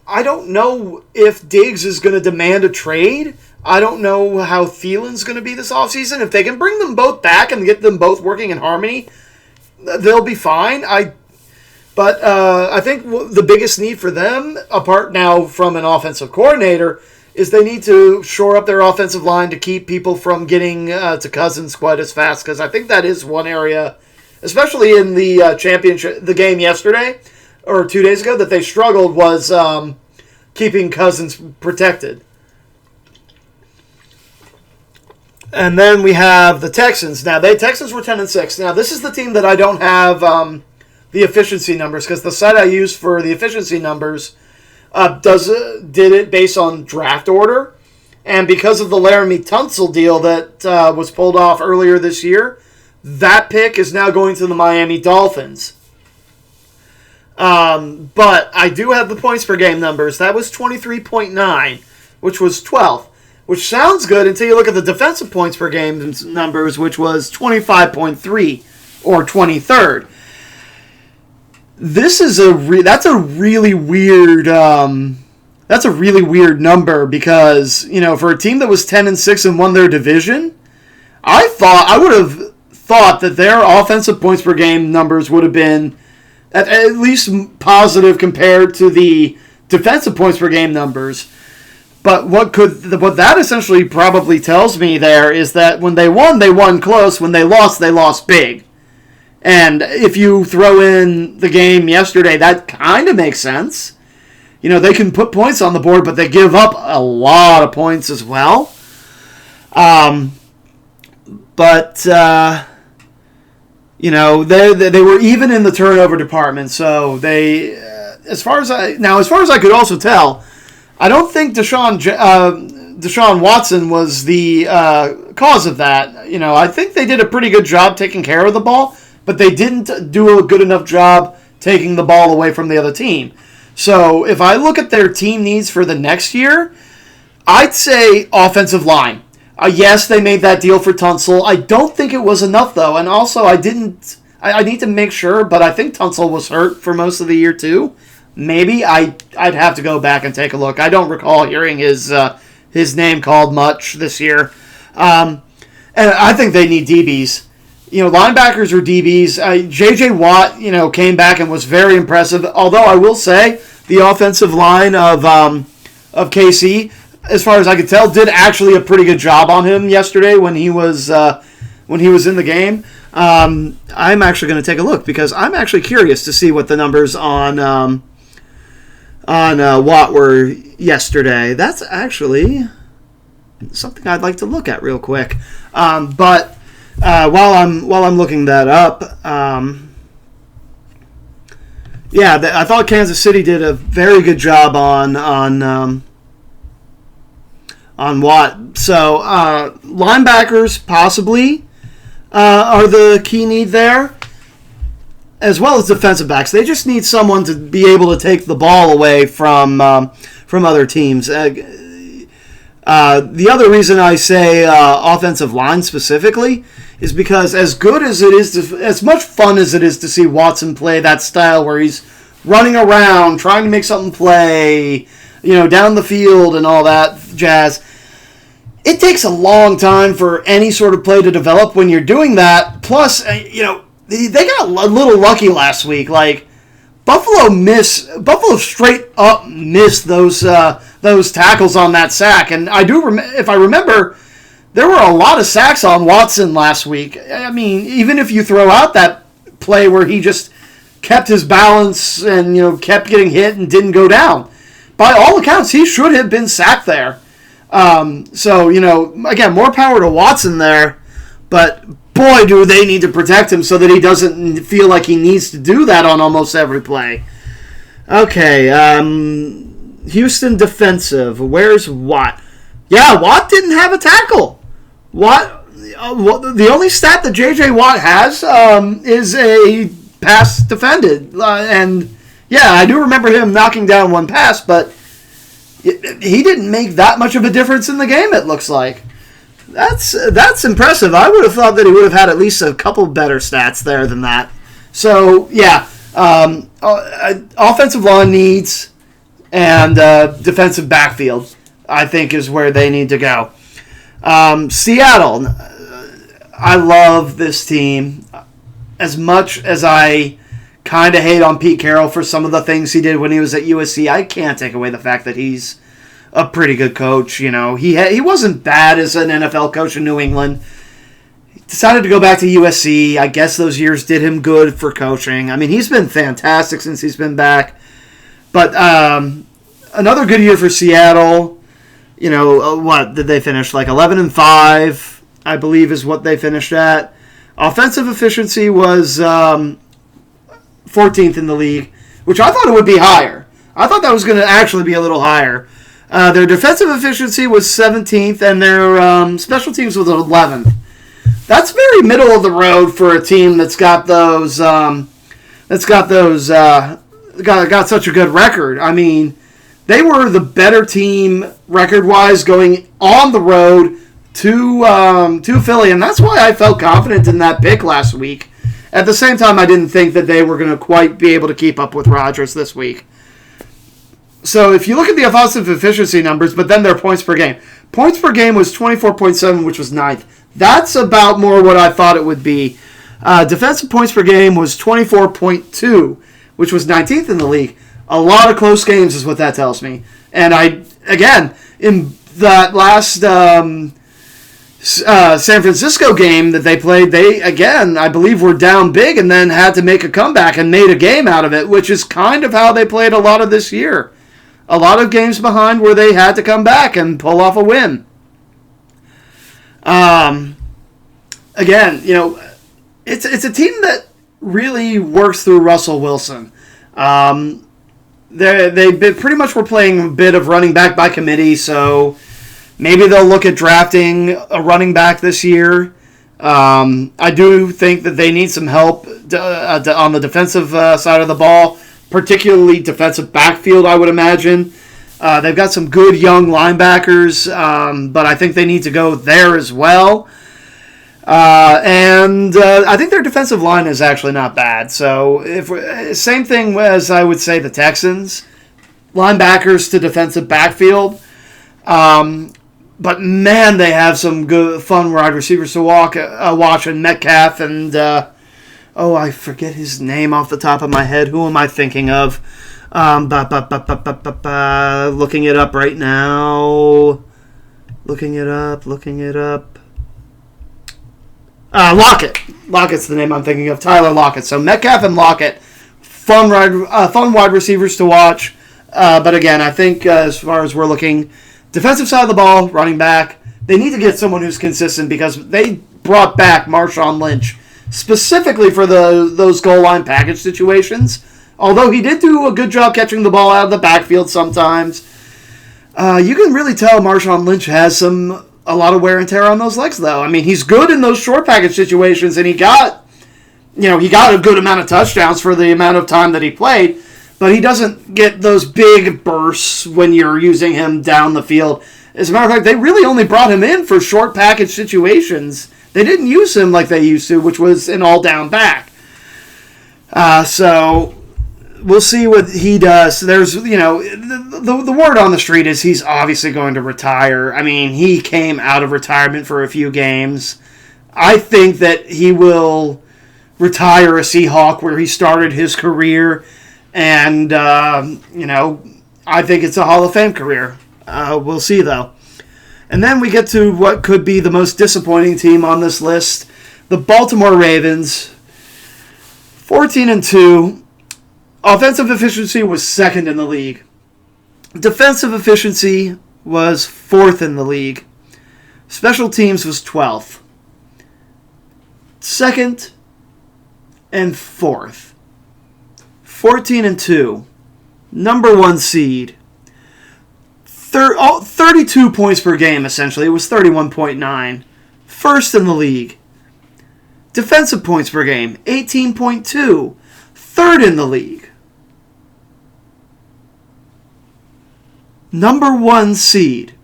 I don't know if Diggs is going to demand a trade. I don't know how Thielen's going to be this offseason. If they can bring them both back and get them both working in harmony, they'll be fine. But I think the biggest need for them, apart now from an offensive coordinator, is they need to shore up their offensive line to keep people from getting to Cousins quite as fast. Because I think that is one area, especially in the championship, the game yesterday or 2 days ago, that they struggled was keeping Cousins protected. And then we have the Texans. Now, Texans were 10-6. Now, this is the team that I don't have the efficiency numbers, because the site I use for the efficiency numbers did it based on draft order. And because of the Laramie Tunsil deal that was pulled off earlier this year, that pick is now going to the Miami Dolphins. But I do have the points per game numbers. That was 23.9, which was 12th. Which sounds good until you look at the defensive points per game numbers, which was 25.3 or 23rd. This is that's a really weird number, because for a team that was 10-6 and won their division, I would have thought that their offensive points per game numbers would have been at least positive compared to the defensive points per game numbers. But what that essentially probably tells me there is that when they won close. When they lost big. And if you throw in the game yesterday, that kind of makes sense. They can put points on the board, but they give up a lot of points as well. They were even in the turnover department. So as far as I could also tell, I don't think Deshaun Deshaun Watson was the cause of that. You know, I think they did a pretty good job taking care of the ball, but they didn't do a good enough job taking the ball away from the other team. So if I look at their team needs for the next year, I'd say offensive line. Yes, they made that deal for Tunsil. I don't think it was enough, though. And also, I need to make sure, but I think Tunsil was hurt for most of the year, too. Maybe. I'd have to go back and take a look. I don't recall hearing his name called much this year. And I think they need DBs. You know, linebackers or DBs. J.J. Watt, you know, came back and was very impressive. Although I will say the offensive line of KC, as far as I could tell, did actually a pretty good job on him yesterday when he was in the game. I'm actually going to take a look because I'm actually curious to see what the numbers on Watt were yesterday. That's actually something I'd like to look at real quick. But while I'm looking that up, I thought Kansas City did a very good job on Watt. So linebackers possibly are the key need there, as well as defensive backs. They just need someone to be able to take the ball away from other teams. The other reason I say offensive line specifically is because as good as it is, as much fun as it is to see Watson play that style where he's running around trying to make something play, you know, down the field and all that jazz. It takes a long time for any sort of play to develop when you're doing that. Plus, you know, they got a little lucky last week. Like Buffalo straight up missed those tackles on that sack, and if I remember, there were a lot of sacks on Watson last week. I mean, even if you throw out that play where he just kept his balance and, you know, kept getting hit and didn't go down, by all accounts, he should have been sacked there. So, you know, again, more power to Watson there, but boy, do they need to protect him so that he doesn't feel like he needs to do that on almost every play. Okay, Houston defensive. Where's Watt? Yeah, Watt didn't have a tackle. The only stat that J.J. Watt has is a pass defended. And, yeah, I do remember him knocking down one pass, but he didn't make that much of a difference in the game, it looks like. That's impressive. I would have thought that he would have had at least a couple better stats there than that. So, yeah, offensive line needs and defensive backfield, I think, is where they need to go. Seattle, I love this team. As much as I kind of hate on Pete Carroll for some of the things he did when he was at USC, I can't take away the fact that he's a pretty good coach. You know, he wasn't bad as an NFL coach in New England. He decided to go back to USC. I guess those years did him good for coaching. I mean, he's been fantastic since he's been back. But another good year for Seattle. You know, what did they finish? Like 11-5, I believe, is what they finished at. Offensive efficiency was 14th in the league, which I thought it would be higher. I thought that was going to actually be a little higher. Their defensive efficiency was 17th, and their special teams was 11th. That's very middle of the road for a team that's got got such a good record. I mean, they were the better team record-wise going on the road to Philly, and that's why I felt confident in that pick last week. At the same time, I didn't think that they were going to quite be able to keep up with Rodgers this week. So if you look at the offensive efficiency numbers, but then their points per game. Points per game was 24.7, which was 9th. That's about more what I thought it would be. Defensive points per game was 24.2, which was 19th in the league. A lot of close games is what that tells me. And in that last San Francisco game that they played, they, again, I believe were down big and then had to make a comeback and made a game out of it, which is kind of how they played a lot of this year. A lot of games behind where they had to come back and pull off a win. Again, you know, it's a team that really works through Russell Wilson. They pretty much were playing a bit of running back by committee, so Maybe they'll look at drafting a running back this year. I do think that they need some help on the defensive side of the ball, particularly defensive backfield, I would imagine. They've got some good young linebackers, but I think they need to go there as well. And I think their defensive line is actually not bad. So same thing as I would say the Texans, linebackers to defensive backfield. But man, they have some good, fun wide receivers to watch. And Metcalf and I forget his name off the top of my head. Who am I thinking of? Looking it up right now. Looking it up. Lockett. Lockett's the name I'm thinking of. Tyler Lockett. So Metcalf and Lockett, fun wide receivers to watch. But again, I think as far as we're looking, defensive side of the ball, running back, they need to get someone who's consistent because they brought back Marshawn Lynch specifically for those goal line package situations. Although he did do a good job catching the ball out of the backfield sometimes, you can really tell Marshawn Lynch has a lot of wear and tear on those legs, though. I mean, he's good in those short package situations, and he got a good amount of touchdowns for the amount of time that he played, but he doesn't get those big bursts when you're using him down the field. As a matter of fact, they really only brought him in for short package situations. They didn't use him like they used to, which was an all-down back. So we'll see what he does. There's, the word on the street is he's obviously going to retire. I mean, he came out of retirement for a few games. I think that he will retire a Seahawk where he started his career. And, I think it's a Hall of Fame career. We'll see, though. And then we get to what could be the most disappointing team on this list, the Baltimore Ravens, 14-2. Offensive efficiency was second in the league. Defensive efficiency was fourth in the league. Special teams was 12th. Second and fourth. 14-2. Number one seed. 32 points per game, essentially. It was 31.9. First in the league. Defensive points per game, 18.2. Third in the league. Number one seed.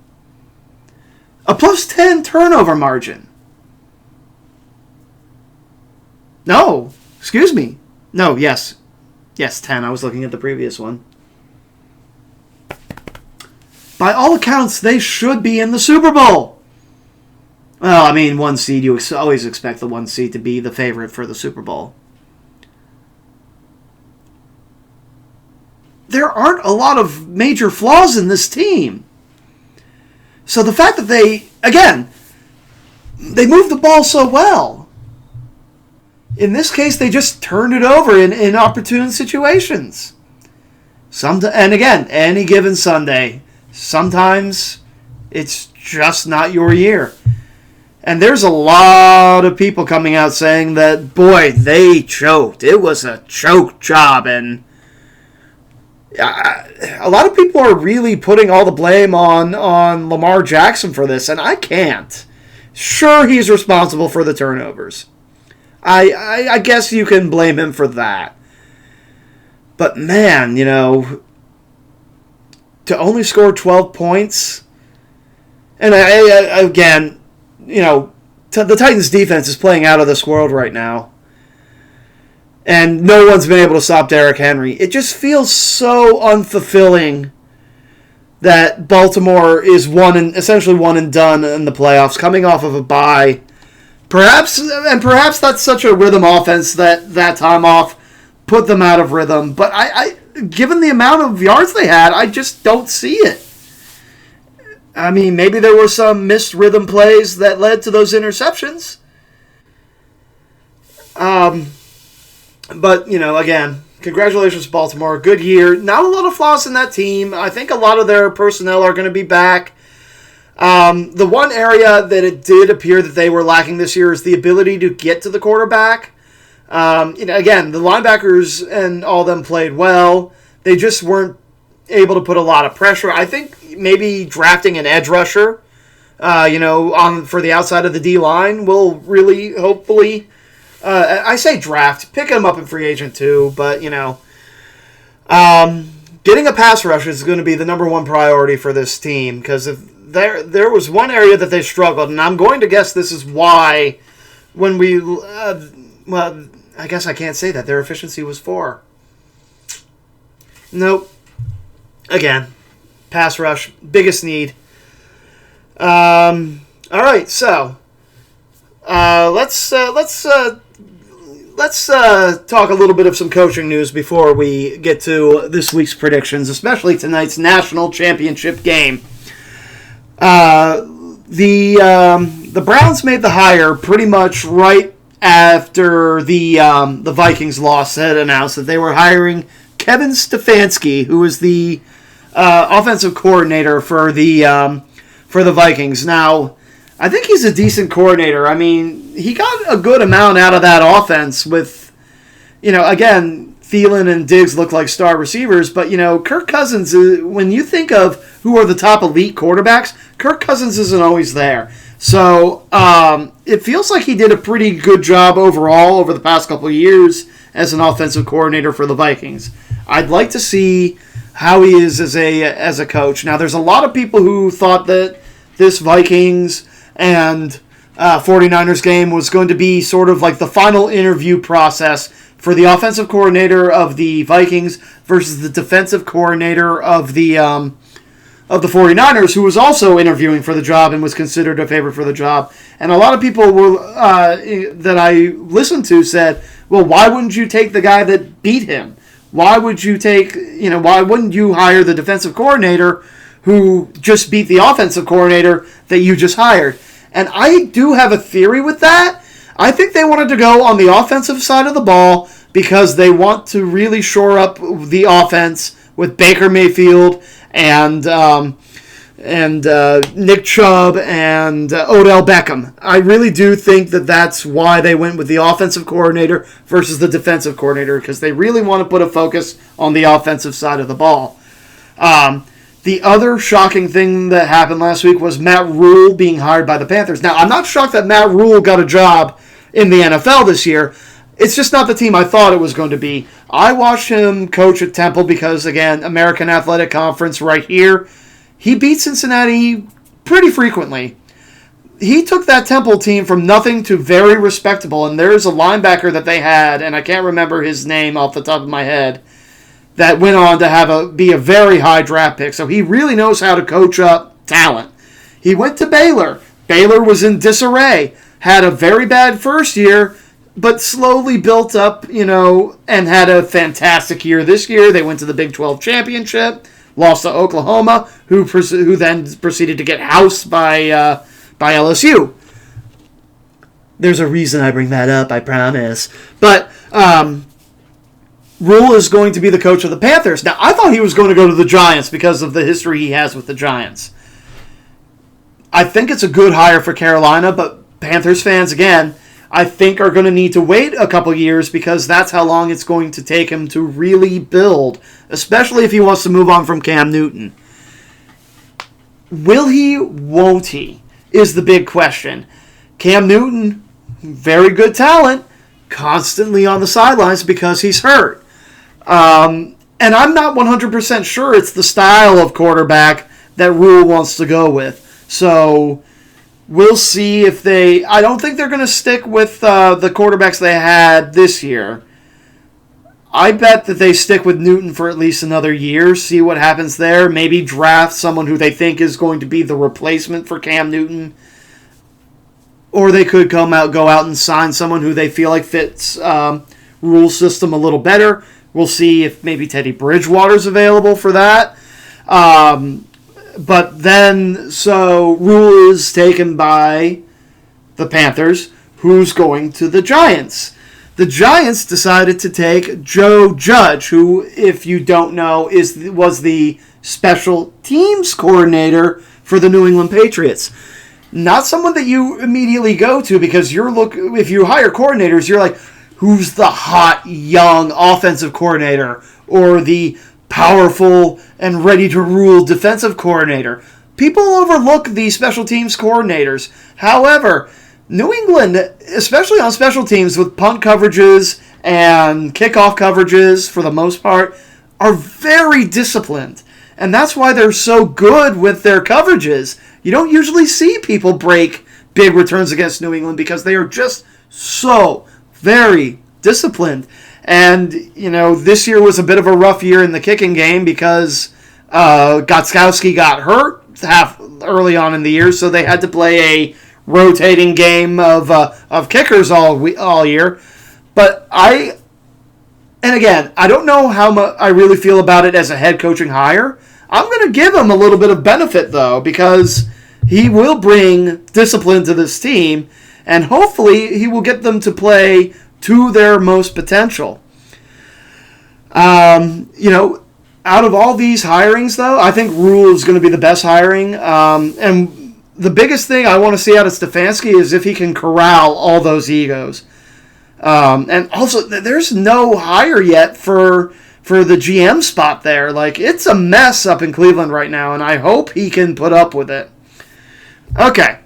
A plus 10 turnover margin. No, excuse me. No, yes. Yes, 10. I was looking at the previous one. By all accounts, they should be in the Super Bowl. Well, I mean, one seed, you always expect the one seed to be the favorite for the Super Bowl. There aren't a lot of major flaws in this team. So the fact that they move the ball so well. In this case, they just turned it over in opportune situations. And again, any given Sunday, sometimes it's just not your year. And there's a lot of people coming out saying that, boy, they choked. It was a choke job. And a lot of people are really putting all the blame on Lamar Jackson for this, and I can't. Sure, he's responsible for the turnovers. I guess you can blame him for that. But man, to only score 12 points, and again, the Titans' defense is playing out of this world right now. And no one's been able to stop Derrick Henry. It just feels so unfulfilling that Baltimore is essentially one and done in the playoffs, coming off of a bye. Perhaps that's such a rhythm offense that time off put them out of rhythm. But I given the amount of yards they had, I just don't see it. I mean, maybe there were some missed rhythm plays that led to those interceptions. But, again, congratulations, Baltimore. Good year. Not a lot of flaws in that team. I think a lot of their personnel are going to be back. The one area that it did appear that they were lacking this year is the ability to get to the quarterback. Again, the linebackers and all them played well. They just weren't able to put a lot of pressure. I think maybe drafting an edge rusher for the outside of the D line, will really hopefully. I say draft, pick him up in free agent too, but getting a pass rush is going to be the number one priority for this team, because if there was one area that they struggled, and I'm going to guess this is why when we I guess I can't say that their efficiency was 4. Nope. Again, pass rush, biggest need. All right, so let's talk a little bit of some coaching news before we get to this week's predictions, especially tonight's national championship game. The Browns made the hire pretty much right after the Vikings loss had announced that they were hiring Kevin Stefanski, who is the offensive coordinator for the Vikings. Now, I think he's a decent coordinator. I mean, he got a good amount out of that offense with, again, Thielen and Diggs look like star receivers, but, Kirk Cousins, when you think of who are the top elite quarterbacks, Kirk Cousins isn't always there. So, it feels like he did a pretty good job overall over the past couple of years as an offensive coordinator for the Vikings. I'd like to see how he is as a coach. Now, there's a lot of people who thought that this Vikings and 49ers game was going to be sort of like the final interview process for the offensive coordinator of the Vikings versus the defensive coordinator of the 49ers, who was also interviewing for the job and was considered a favorite for the job. And a lot of people were that I listened to said, well, why wouldn't you take the guy that beat him? Why wouldn't you hire the defensive coordinator who just beat the offensive coordinator that you just hired? And I do have a theory with that. I think they wanted to go on the offensive side of the ball because they want to really shore up the offense with Baker Mayfield and Nick Chubb and Odell Beckham. I really do think that that's why they went with the offensive coordinator versus the defensive coordinator, because they really want to put a focus on the offensive side of the ball. The other shocking thing that happened last week was Matt Rule being hired by the Panthers. Now, I'm not shocked that Matt Rule got a job in the NFL this year. It's just not the team I thought it was going to be. I watched him coach at Temple because, again, American Athletic Conference right here. He beat Cincinnati pretty frequently. He took that Temple team from nothing to very respectable, and there's a linebacker that they had, and I can't remember his name off the top of my head, that went on to be a very high draft pick. So he really knows how to coach up talent. He went to Baylor. Baylor was in disarray. Had a very bad first year, but slowly built up, and had a fantastic year this year. They went to the Big 12 championship, lost to Oklahoma, who then proceeded to get housed by LSU. There's a reason I bring that up, I promise. But Rule is going to be the coach of the Panthers. Now, I thought he was going to go to the Giants because of the history he has with the Giants. I think it's a good hire for Carolina, but Panthers fans, again, I think are going to need to wait a couple years because that's how long it's going to take him to really build, especially if he wants to move on from Cam Newton. Will he, won't he, is the big question. Cam Newton, very good talent, constantly on the sidelines because he's hurt. And I'm not 100% sure it's the style of quarterback that Rule wants to go with. So we'll see if I don't think they're going to stick with the quarterbacks they had this year. I bet that they stick with Newton for at least another year, see what happens there. Maybe draft someone who they think is going to be the replacement for Cam Newton. Or they could go out and sign someone who they feel like fits Rule's system a little better. We'll see if maybe Teddy Bridgewater's available for that. But then, so Rule is taken by the Panthers, who's going to the Giants. The Giants decided to take Joe Judge, who, if you don't know, was the special teams coordinator for the New England Patriots. Not someone that you immediately go to because if you hire coordinators, you're like, who's the hot, young offensive coordinator or the powerful and ready to rule defensive coordinator? people overlook the special teams coordinators. However, New England, especially on special teams with punt coverages and kickoff coverages for the most part, are very disciplined. And that's why they're so good with their coverages. You don't usually see people break big returns against New England because they are just so very disciplined. And, this year was a bit of a rough year in the kicking game because Gostkowski got hurt half early on in the year, so they had to play a rotating game of kickers all year. But I don't know how much I really feel about it as a head coaching hire. I'm going to give him a little bit of benefit, though, because he will bring discipline to this team, and hopefully he will get them to play to their most potential. Out of all these hirings, though, I think Rule is going to be the best hiring. And the biggest thing I want to see out of Stefanski is if he can corral all those egos. And also, there's no hire yet for the GM spot there. Like, it's a mess up in Cleveland right now, and I hope he can put up with it. Okay.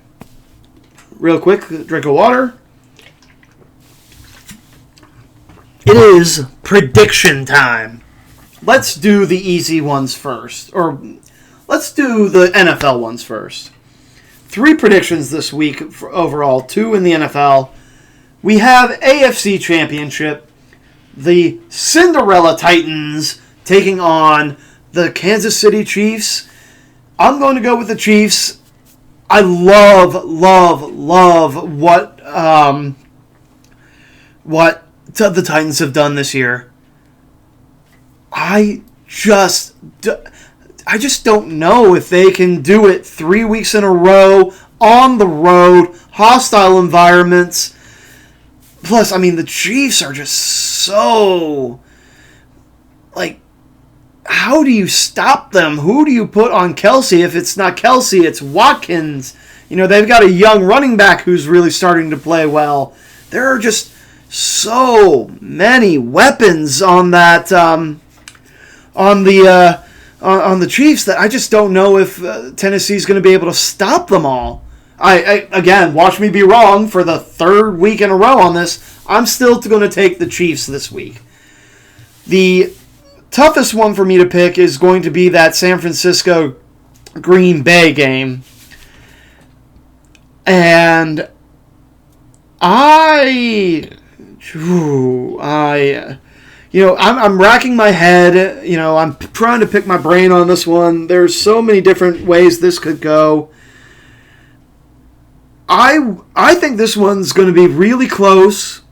Real quick, drink of water. It is prediction time. Let's do the easy ones first. Or let's do the NFL ones first. 3 predictions this week for overall, 2 in the NFL. We have AFC Championship. The Cinderella Titans taking on the Kansas City Chiefs. I'm going to go with the Chiefs. I love what the Titans have done this year. I just don't know if they can do it 3 weeks in a row, on the road, hostile environments. Plus, the Chiefs are just so... how do you stop them? Who do you put on Kelsey? If it's not Kelsey, it's Watkins. They've got a young running back who's really starting to play well. There are just so many weapons on that... on the Chiefs that I just don't know if Tennessee's going to be able to stop them all. I again, watch me be wrong for the 3rd week in a row on this. I'm still going to take the Chiefs this week. The toughest one for me to pick is going to be that San Francisco Green Bay game. And I'm racking my head. I'm trying to pick my brain on this one. There's so many different ways this could go. I think this one's going to be really close.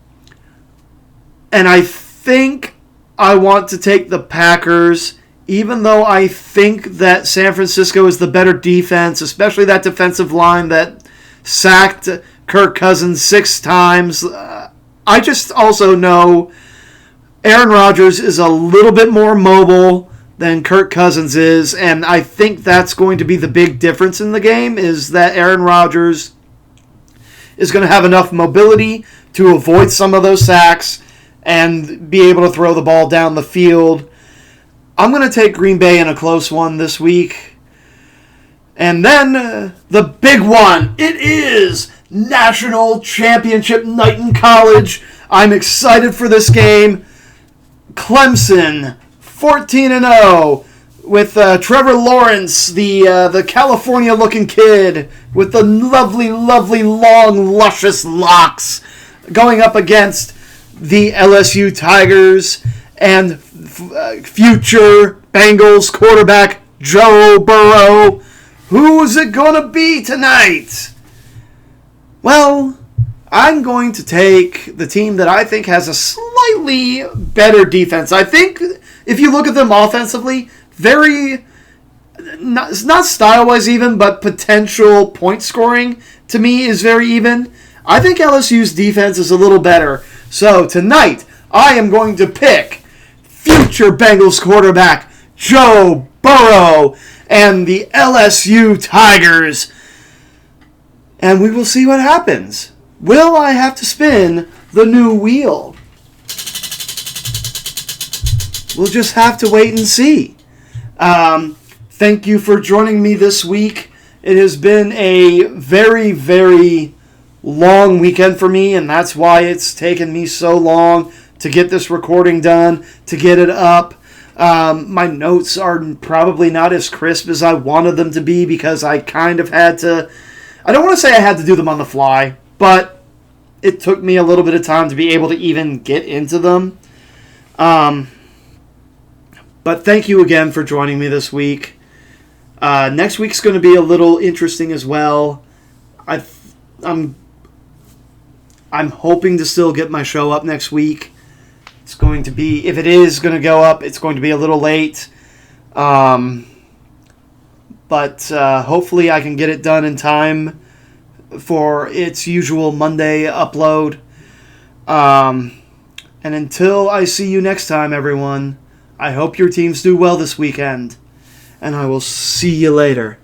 And I think I want to take the Packers, even though I think that San Francisco is the better defense, especially that defensive line that sacked Kirk Cousins 6 times. I just also know Aaron Rodgers is a little bit more mobile than Kirk Cousins is, and I think that's going to be the big difference in the game, is that Aaron Rodgers is going to have enough mobility to avoid some of those sacks and be able to throw the ball down the field. I'm going to take Green Bay in a close one this week. And then the big one. It is National Championship night in college. I'm excited for this game. Clemson, 14-0, with Trevor Lawrence, the California-looking kid with the lovely, long, luscious locks, going up against the LSU Tigers and future Bengals quarterback Joe Burrow. Who is it going to be tonight? Well, I'm going to take the team that I think has a slightly better defense. I think if you look at them offensively, not style-wise even, but potential point scoring to me is very even. I think LSU's defense is a little better. So tonight, I am going to pick future Bengals quarterback Joe Burrow and the LSU Tigers. And we will see what happens. Will I have to spin the new wheel? We'll just have to wait and see. Thank you for joining me this week It has been a very, very long weekend for me, and that's why it's taken me so long to get this recording done, to get it up. My notes are probably not as crisp as I wanted them to be because I kind of had to... I don't want to say I had to do them on the fly, but it took me a little bit of time to be able to even get into them. But thank you again for joining me this week. Next week's going to be a little interesting as well. I'm hoping to still get my show up next week. It's going to be, if it is going to go up, it's going to be a little late. But hopefully I can get it done in time for its usual Monday upload. And until I see you next time, everyone, I hope your teams do well this weekend. And I will see you later.